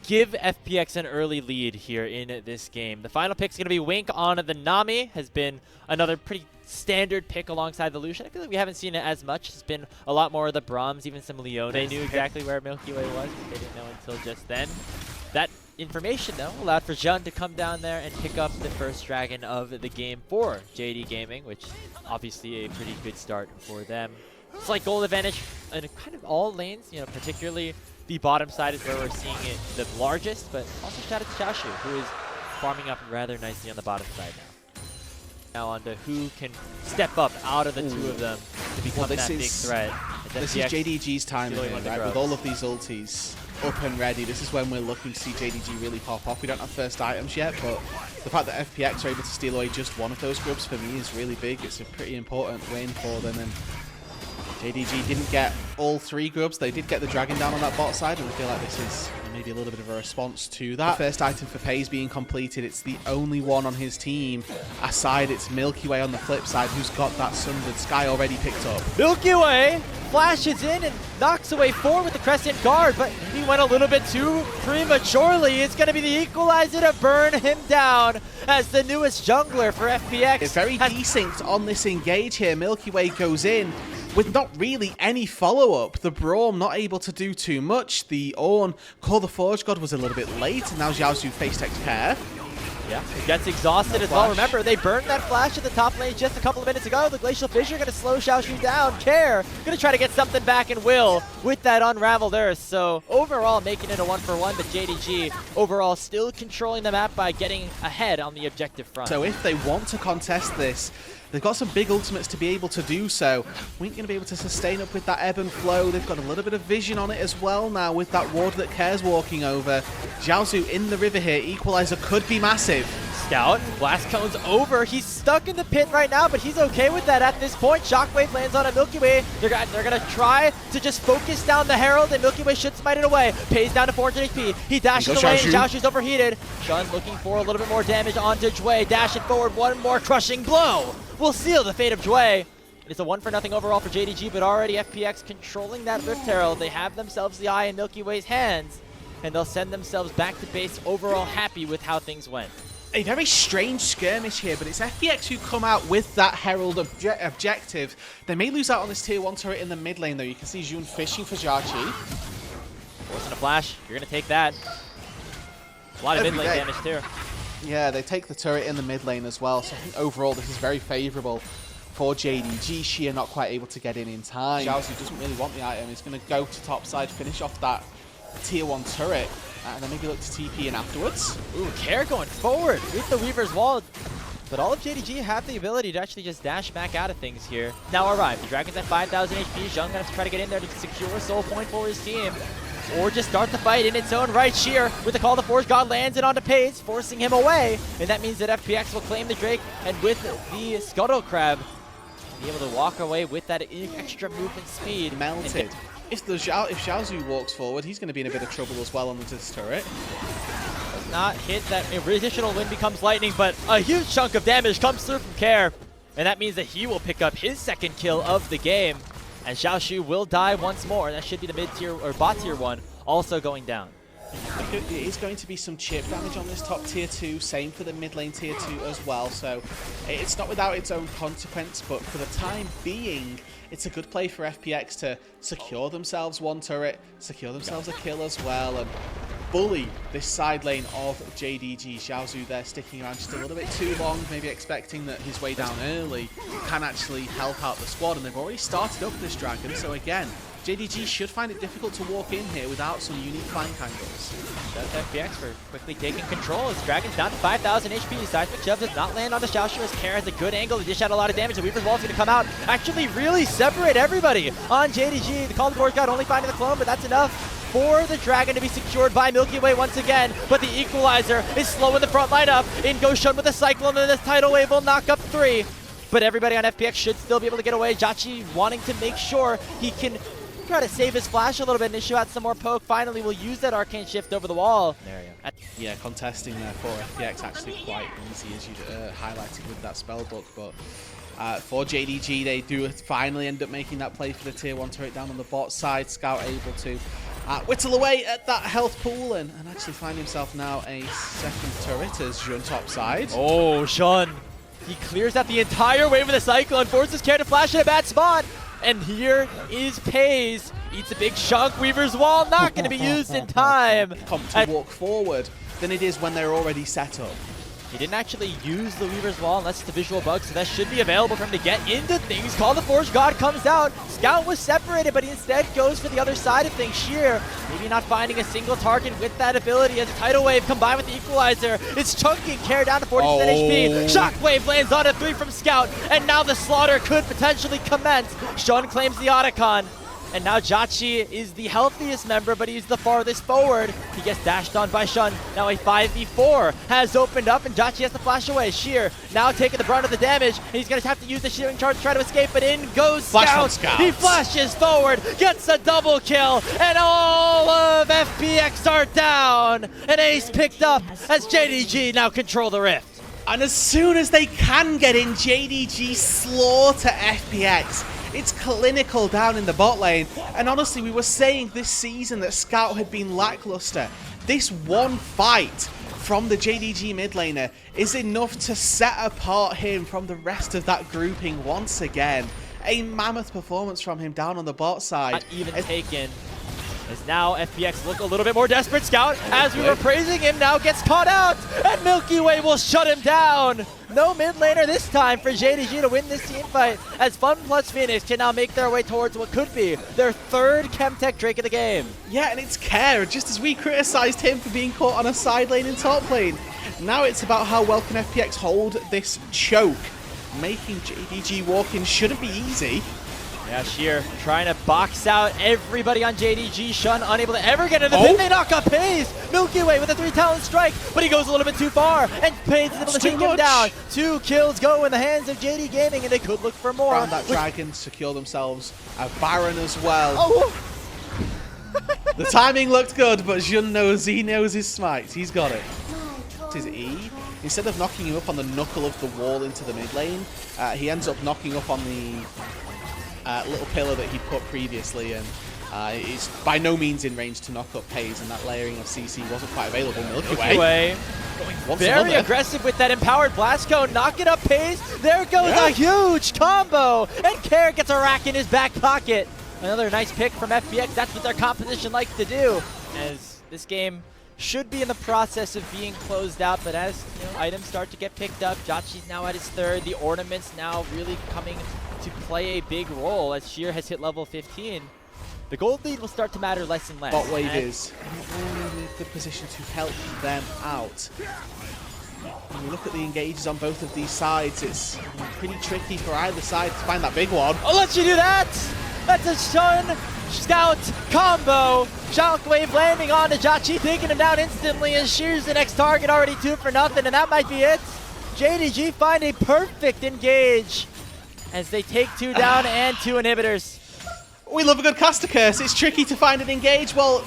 give FPX an early lead here in this game. The final pick is going to be Wink on the Nami. Has been another pretty standard pick alongside the Lucian. I feel like we haven't seen it as much. It's been a lot more of the Brahms, even some Leones. They knew exactly where Milky Way was, but they didn't know until just then. That information, though, allowed for Jun to come down there and pick up the first dragon of the game for JD Gaming, which obviously a pretty good start for them. Slight gold advantage in kind of all lanes, you know, particularly the bottom side is where we're seeing it the largest, but also shout out to Xiaoshu, who is farming up rather nicely on the bottom side now. Now on to who can step up out of the two of them to become that big threat. This is JDG's time here, right? With all of these ultis up and ready, this is when we're looking to see JDG really pop off. We don't have first items yet, but the fact that FPX are able to steal away just one of those grubs for me is really big. It's a pretty important win for them, and JDG didn't get all 3 grubs. They did get the dragon down on that bot side, and I feel like this is maybe a little bit of a response to that. The first item for Pays being completed. It's the only one on his team. Aside, it's Milky Way on the flip side, who's got that Sundered Sky already picked up. Milky Way flashes in and knocks away 4 with the Crescent Guard, but he went a little bit too prematurely. It's going to be the equalizer to burn him down as the newest jungler for FPX. It's very decent on this engage here. Milky Way goes in with not really any follow-up. The Braum not able to do too much. The Ornn, Call the Forge God was a little bit late, and now Xiaozu face takes care. Yeah, he gets exhausted as well. Remember, they burned that flash at the top lane just a couple of minutes ago. The Glacial Fissure going to slow Xiaoshu down. Care going to try to get something back and will with that Unraveled Earth. So overall making it a 1-for-1, but JDG overall still controlling the map by getting ahead on the objective front. So if they want to contest this, they've got some big ultimates to be able to do so. We ain't going to be able to sustain up with that ebb and flow. They've got a little bit of vision on it as well now with that ward that Care's walking over. Xiaozu in the river here. Equalizer could be massive. Scout, Blast Cone's over. He's stuck in the pit right now, but he's okay with that at this point. Shockwave lands on a Milky Way. They're going to try to just focus down the Herald, and Milky Way should smite it away. Pays down to 400 HP. He dashes away, and Xiaoshu's overheated. Shun looking for a little bit more damage onto Jue. Dashing forward, one more crushing blow will seal the fate of Jue. It's a 1-for-0 overall for JDG, but already FPX controlling that Rift Herald. They have themselves the eye in Milky Way's hands, and they'll send themselves back to base overall happy with how things went. A very strange skirmish here, but it's FPX who come out with that Herald objective. They may lose out on this tier 1 turret in the mid lane, though. You can see Jun fishing for Jarchi. Forcing a flash. You're going to take that. A lot of mid lane damage, too. Yeah, they take the turret in the mid lane as well, so I think overall this is very favorable for JDG. Shia not quite able to get in time. Xiaozu doesn't really want the item. He's going to go to top side, finish off that tier 1 turret, and then maybe look to TP in afterwards. Ooh, Care going forward with the Weaver's Wall. But all of JDG have the ability to actually just dash back out of things here. Now arrive. The Dragon's at 5,000 HP. Zheng going to try to get in there to secure Soul Point for his team. Or just start the fight in its own right. Sheer with the Call of the Forge God lands it onto Pays, forcing him away. And that means that FPX will claim the Drake, and with the Scuttle Crab, be able to walk away with that extra movement speed. Melted. If Xiaozu walks forward, he's going to be in a bit of trouble as well on this turret. Does not hit that additional wind becomes lightning, but a huge chunk of damage comes through from Care. And that means that he will pick up his second kill of the game. And Xiaoshu will die once more. That should be the mid-tier or bot-tier one also going down. There is going to be some chip damage on this top tier 2, same for the mid lane tier 2 as well, so it's not without its own consequence, but for the time being, it's a good play for FPX to secure themselves one turret, secure themselves a kill as well, and bully this side lane of JDG. Xiaozu there sticking around just a little bit too long, maybe expecting that his way down early can actually help out the squad, and they've already started up this dragon, so again, JDG should find it difficult to walk in here without some unique flank angles. That's FPX for quickly taking control as Dragon's down to 5,000 HP. Seismic Shove does not land on the Xiaoshu as Care has a good angle to dish out a lot of damage. The Weaver's Wall is going to come out, actually really separate everybody on JDG. The Call of the Forge God only finding the clone, but that's enough for the Dragon to be secured by Milky Way once again. But the Equalizer is slow in the front lineup. In goes Shun with a Cyclone, and this Tidal Wave will knock up 3. But everybody on FPX should still be able to get away. Jachi wanting to make sure he can try to save his flash a little bit and issue out some more poke. Finally, we'll use that arcane shift over the wall. There you go. Yeah, contesting there for FPX actually quite easy, as you highlighted with that spell book. But for JDG, they do finally end up making that play for the tier 1 turret down on the bot side. Scout able to Whittle away at that health pool and actually find himself now a second turret as Jun top side. Oh, Shun. He clears out the entire wave of the Cyclone, forces Care to flash in a bad spot. And here is Pays. Eats a big chunk. Weaver's Wall not going to be used in time. Come to walk forward than it is when they're already set up. He didn't actually use the Weaver's Wall unless it's a visual bug, so that should be available for him to get into things. Call the Forge God comes out. Scout was separated, but he instead goes for the other side of things. Sheer, maybe not finding a single target with that ability as a Tidal Wave combined with the Equalizer. It's chunking Care down to 40% HP. Shockwave lands on a 3 from Scout, and now the slaughter could potentially commence. Shun claims the Otacon. And now Jachi is the healthiest member, but he's the farthest forward. He gets dashed on by Shun. Now a 5v4 has opened up, and Jachi has to flash away. Sheer now taking the brunt of the damage, and he's going to have to use the Shearing Charge to try to escape, but in goes Scout. He flashes forward, gets a double kill, and all of FPX are down. An ace picked up as JDG now control the Rift. And as soon as they can get in, JDG slaughter FPX. It's clinical down in the bot lane. And honestly, we were saying this season that Scout had been lackluster. This one fight from the JDG mid laner is enough to set apart him from the rest of that grouping once again. A mammoth performance from him down on the bot side. Not even taken. As now FPX look a little bit more desperate. Scout, as we were praising him, now gets caught out, and Milky Way will shut him down. No mid laner this time for JDG to win this team fight, as FunPlus Phoenix can now make their way towards what could be their third Chemtech Drake of the game. Yeah, and it's Care, just as we criticized him for being caught on a side lane in top lane. Now it's about how well can FPX hold this choke. Making JDG walk in shouldn't be easy. Yeah, Sheer trying to box out everybody on JDG. Shun unable to ever get into the pit. They knock up Pays. Milky Way with a 3-talent strike, but he goes a little bit too far, and Pays is able to take him down. 2 kills go in the hands of JD Gaming, and they could look for more. Found that dragon, secure themselves a Baron as well. The timing looked good, but Jun knows, he knows his smite. He's got it. What is E? Instead of knocking him up on the knuckle of the wall into the mid lane, he ends up knocking up on the little pillar that he put previously, and is by no means in range to knock up Pays, and that layering of CC wasn't quite available. Milky Way going very aggressive with that empowered blast cone, knocking up Pays. There goes a huge combo, and Care gets a rack in his back pocket. Another nice pick from FPX. That's what their composition likes to do, as this game should be in the process of being closed out, but as items start to get picked up, Jachi's now at his 3rd. The ornaments now really coming to play a big role as Sheer has hit level 15. The gold lead will start to matter less and less. Bot wave is in a good position to help them out. When you look at the engages on both of these sides, it's pretty tricky for either side to find that big one. Oh, let you do that! That's a Shun Scout combo. Shockwave landing onto Jachi, taking him down instantly, and Sheer's the next target, already 2 for nothing, and that might be it. JDG find a perfect engage as they take 2 down and 2 inhibitors. We love a good caster curse. It's tricky to find an engage. Well,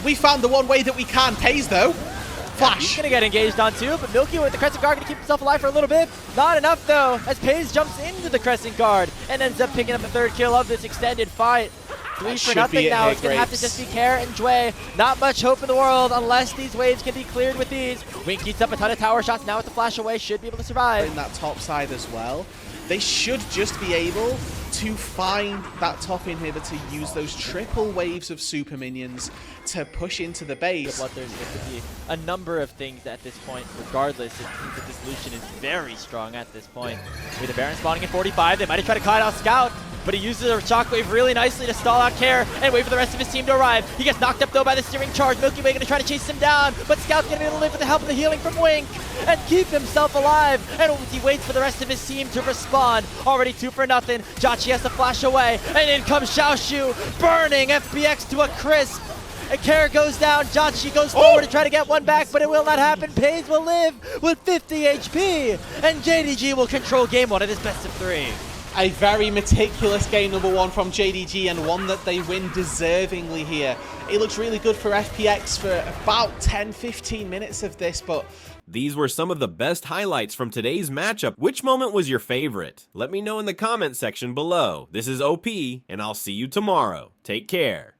we found the one way that we can. Pays though. Flash. He's going to get engaged on too, but Milky with the Crescent Guard going to keep himself alive for a little bit. Not enough though, as Pays jumps into the Crescent Guard and ends up picking up the 3rd kill of this extended fight. 3 for nothing now. It's going to have to just be Care and Jue. Not much hope in the world unless these waves can be cleared with these. Wink eats up a ton of tower shots now with the flash away. Should be able to survive. In that top side as well. They should just be able to find that top inhibitor, to use those triple waves of super minions to push into the base. But there could be a number of things at this point. Regardless, it seems that this Lucian is very strong at this point. With the Baron spawning at 45, they might have tried to cut out Scout, but he uses a Shockwave really nicely to stall out Care and wait for the rest of his team to arrive. He gets knocked up though by the Steering Charge. Milky Way going to try to chase him down, but Scout's going to be able to live with the help of the healing from Wink and keep himself alive. And he waits for the rest of his team to respawn. Already 2 for nothing. Jachi has to flash away, and in comes Xiaoshu, burning FPX to a crisp. And Care goes down. Jachi goes forward to try to get one back, but it will not happen. Pays will live with 50 HP, and JDG will control game 1 of this best of 3. A very meticulous game number 1 from JDG, and one that they win deservingly here. It looks really good for FPX for about 10-15 minutes of this, but these were some of the best highlights from today's matchup. Which moment was your favorite? Let me know in the comment section below. This is OP, and I'll see you tomorrow. Take care.